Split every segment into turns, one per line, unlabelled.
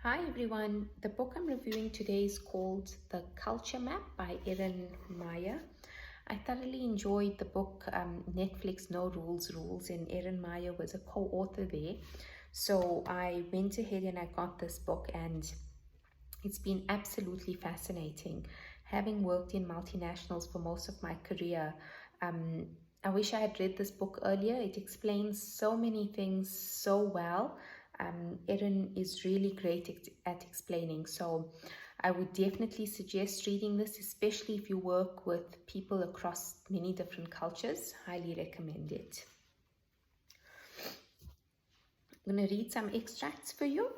Hi everyone, the book I'm reviewing today is called The Culture Map by Erin Meyer. I thoroughly enjoyed the book Netflix No Rules Rules, and Erin Meyer was a co-author there. So I went ahead and I got this book, and it's been absolutely fascinating. Having worked in multinationals for most of my career, um, I wish I had read this book earlier. It explains so many things so well. Erin is really great at explaining. So I would definitely suggest reading this, especially if you work with people across many different cultures. Highly recommend it. I'm going to read some extracts for you.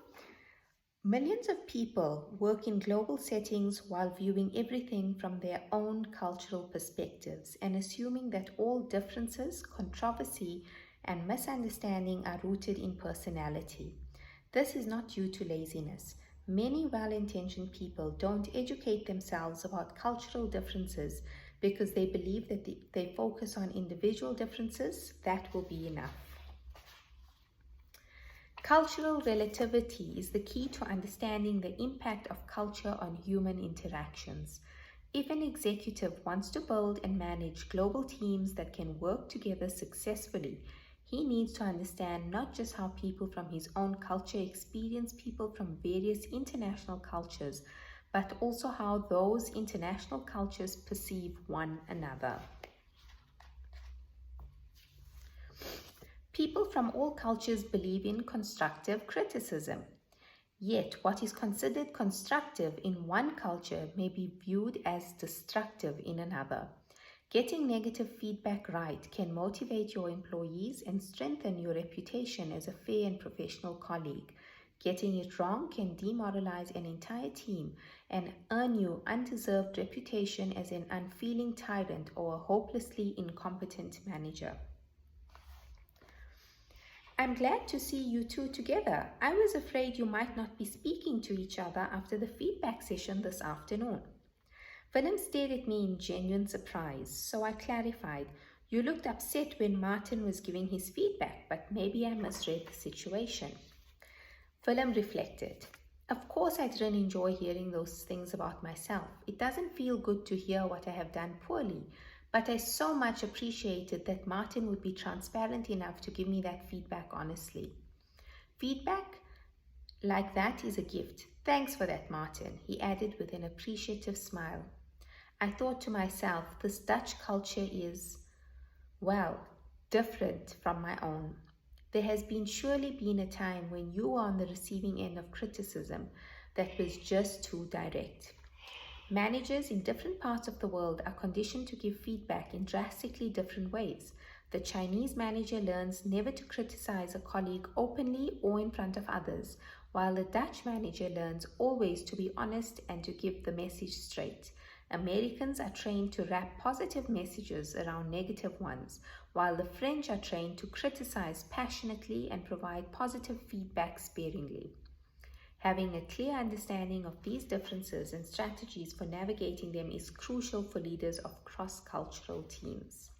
Millions of people work in global settings while viewing everything from their own cultural perspectives and assuming that all differences, controversy, and misunderstanding are rooted in personality. This is not due to laziness. Many well-intentioned people don't educate themselves about cultural differences because they believe that if they focus on individual differences, that will be enough. Cultural relativity is the key to understanding the impact of culture on human interactions. If an executive wants to build and manage global teams that can work together successfully, he needs to understand not just how people from his own culture experience people from various international cultures, but also how those international cultures perceive one another. People from all cultures believe in constructive criticism. Yet, what is considered constructive in one culture may be viewed as destructive in another. Getting negative feedback right can motivate your employees and strengthen your reputation as a fair and professional colleague. Getting it wrong can demoralize an entire team and earn you undeserved reputation as an unfeeling tyrant or a hopelessly incompetent manager. I'm glad to see you two together. I was afraid you might not be speaking to each other after the feedback session this afternoon. Willem stared at me in genuine surprise, so I clarified. You looked upset when Martin was giving his feedback, but maybe I misread the situation. Willem reflected. Of course, I didn't enjoy hearing those things about myself. It doesn't feel good to hear what I have done poorly, but I so much appreciated that Martin would be transparent enough to give me that feedback honestly. Feedback like that is a gift. Thanks for that, Martin, he added with an appreciative smile. I thought to myself, this Dutch culture is, well, different from my own. There has surely been a time when you were on the receiving end of criticism that was just too direct. Managers in different parts of the world are conditioned to give feedback in drastically different ways. The Chinese manager learns never to criticize a colleague openly or in front of others, while the Dutch manager learns always to be honest and to give the message straight. Americans are trained to wrap positive messages around negative ones, while the French are trained to criticize passionately and provide positive feedback sparingly. Having a clear understanding of these differences and strategies for navigating them is crucial for leaders of cross-cultural teams.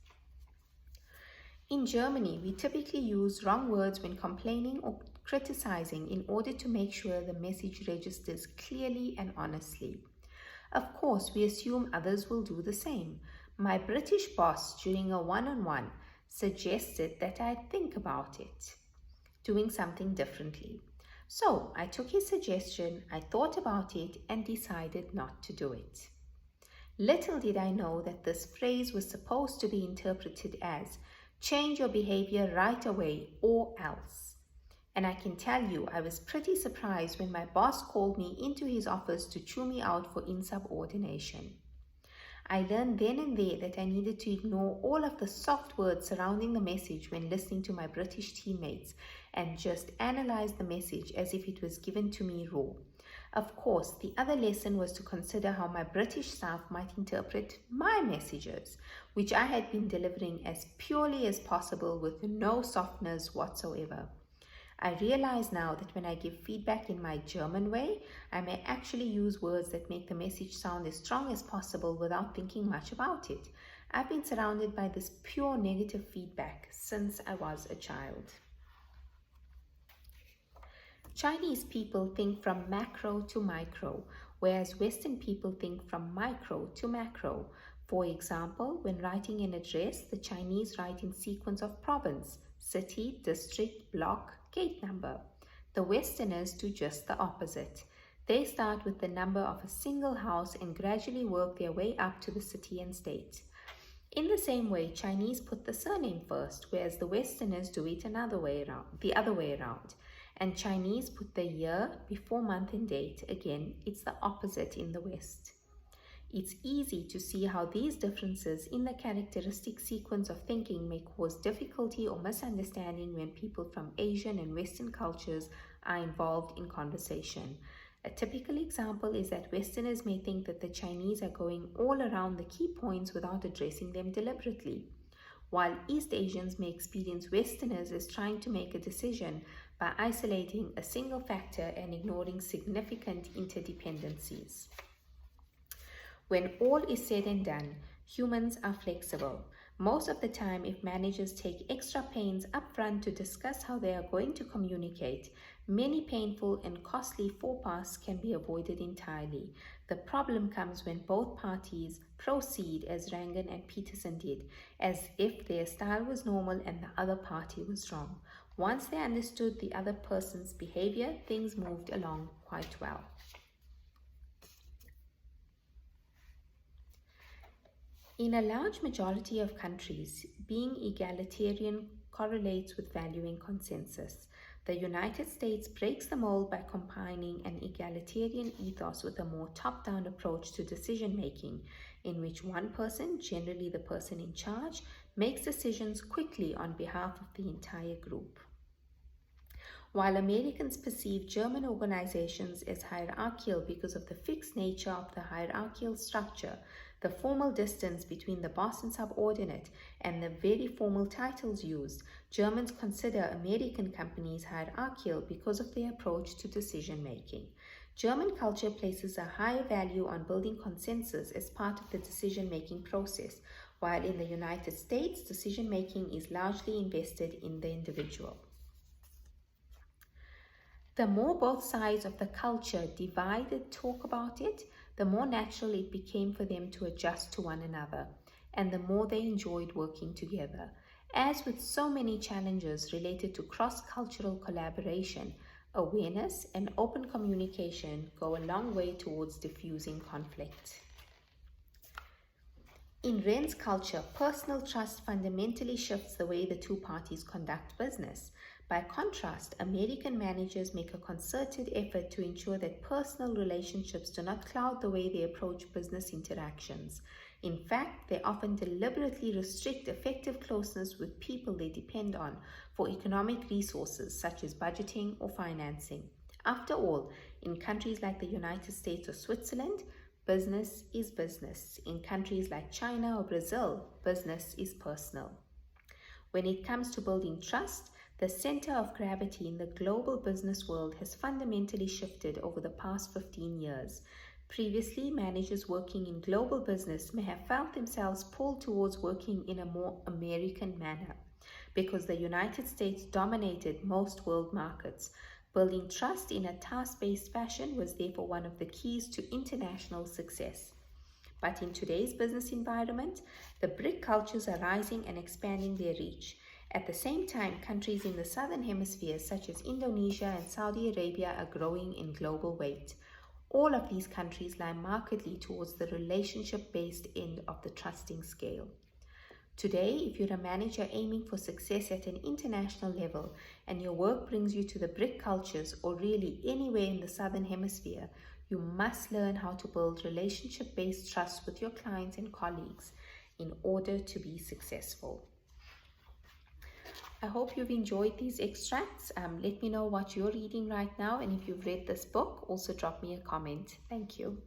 In Germany, we typically use wrong words when complaining or criticizing in order to make sure the message registers clearly and honestly. Of course, we assume others will do the same. My British boss, during a one-on-one, suggested that I think about it, doing something differently. So I took his suggestion, I thought about it, and decided not to do it. Little did I know that this phrase was supposed to be interpreted as change your behavior right away or else. And I can tell you, I was pretty surprised when my boss called me into his office to chew me out for insubordination. I learned then and there that I needed to ignore all of the soft words surrounding the message when listening to my British teammates and just analyze the message as if it was given to me raw. Of course, the other lesson was to consider how my British staff might interpret my messages, which I had been delivering as purely as possible with no softness whatsoever. I realize now that when I give feedback in my German way, I may actually use words that make the message sound as strong as possible without thinking much about it. I've been surrounded by this pure negative feedback since I was a child. Chinese people think from macro to micro, whereas Western people think from micro to macro. For example, when writing an address, the Chinese write in sequence of province, city, district, block, gate number. The Westerners do just the opposite. They start with the number of a single house and gradually work their way up to the city and state. In the same way, Chinese put the surname first, whereas the Westerners do it the other way around. And Chinese put the year before month and date. Again, it's the opposite in the West. It's easy to see how these differences in the characteristic sequence of thinking may cause difficulty or misunderstanding when people from Asian and Western cultures are involved in conversation. A typical example is that Westerners may think that the Chinese are going all around the key points without addressing them deliberately, while East Asians may experience Westerners as trying to make a decision by isolating a single factor and ignoring significant interdependencies. When all is said and done, humans are flexible. Most of the time, if managers take extra pains upfront to discuss how they are going to communicate, many painful and costly faux pas can be avoided entirely. The problem comes when both parties proceed as Rangan and Peterson did, as if their style was normal and the other party was wrong. Once they understood the other person's behavior, things moved along quite well. In a large majority of countries, being egalitarian correlates with valuing consensus. The United States breaks the mold by combining an egalitarian ethos with a more top-down approach to decision-making, in which one person, generally the person in charge, makes decisions quickly on behalf of the entire group. While Americans perceive German organizations as hierarchical because of the fixed nature of the hierarchical structure, the formal distance between the boss and subordinate, and the very formal titles used, Germans consider American companies hierarchical because of their approach to decision-making. German culture places a higher value on building consensus as part of the decision-making process, while in the United States, decision-making is largely invested in the individual. The more both sides of the culture divided talk about it, the more natural it became for them to adjust to one another, and the more they enjoyed working together. As with so many challenges related to cross-cultural collaboration, awareness and open communication go a long way towards diffusing conflict. In Ren's culture, personal trust fundamentally shifts the way the two parties conduct business. By contrast, American managers make a concerted effort to ensure that personal relationships do not cloud the way they approach business interactions. In fact, they often deliberately restrict effective closeness with people they depend on for economic resources such as budgeting or financing. After all, in countries like the United States or Switzerland, business is business. In countries like China or Brazil, business is personal. When it comes to building trust, the center of gravity in the global business world has fundamentally shifted over the past 15 years. Previously, managers working in global business may have felt themselves pulled towards working in a more American manner because the United States dominated most world markets. Building trust in a task-based fashion was therefore one of the keys to international success. But in today's business environment, the BRIC cultures are rising and expanding their reach. At the same time, countries in the southern hemisphere such as Indonesia and Saudi Arabia are growing in global weight. All of these countries lie markedly towards the relationship-based end of the trusting scale. Today, if you're a manager aiming for success at an international level and your work brings you to the BRIC cultures or really anywhere in the southern hemisphere, you must learn how to build relationship-based trust with your clients and colleagues in order to be successful. I hope you've enjoyed these extracts. Let me know what you're reading right now, and if you've read this book, also drop me a comment. Thank you.